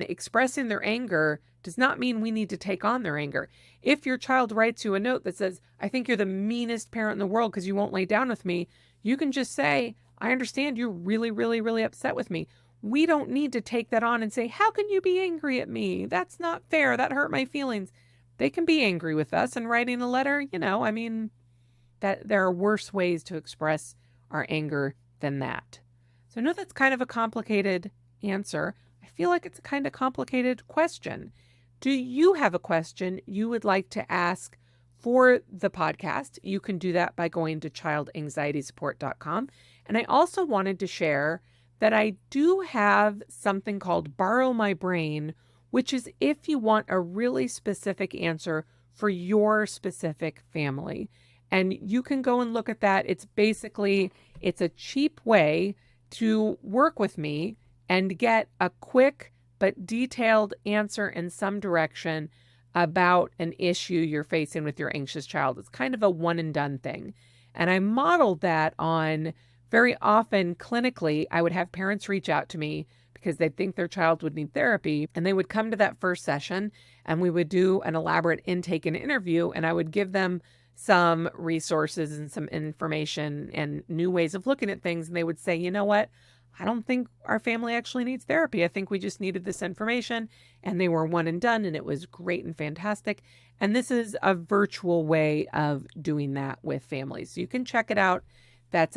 expressing their anger does not mean we need to take on their anger. If your child writes you a note that says, I think you're the meanest parent in the world because you won't lay down with me, you can just say, I understand you're really, really, really upset with me. We don't need to take that on and say, how can you be angry at me? That's not fair. That hurt my feelings. They can be angry with us, and writing a letter, that there are worse ways to express our anger than that. So I know that's kind of a complicated answer. I feel like it's a kind of complicated question. Do you have a question you would like to ask for the podcast? You can do that by going to childanxietysupport.com. And I also wanted to share that I do have something called Borrow My Brain, which is if you want a really specific answer for your specific family. And you can go and look at that. It's a cheap way to work with me and get a quick but detailed answer in some direction about an issue you're facing with your anxious child. It's kind of a one and done thing. And I modeled that on very often clinically, I would have parents reach out to me because they think their child would need therapy. And they would come to that first session and we would do an elaborate intake and interview. And I would give them some resources and some information and new ways of looking at things. And they would say, you know what? I don't think our family actually needs therapy. I think we just needed this information. And they were one and done, and it was great and fantastic. And this is a virtual way of doing that with families. So you can check it out. That's at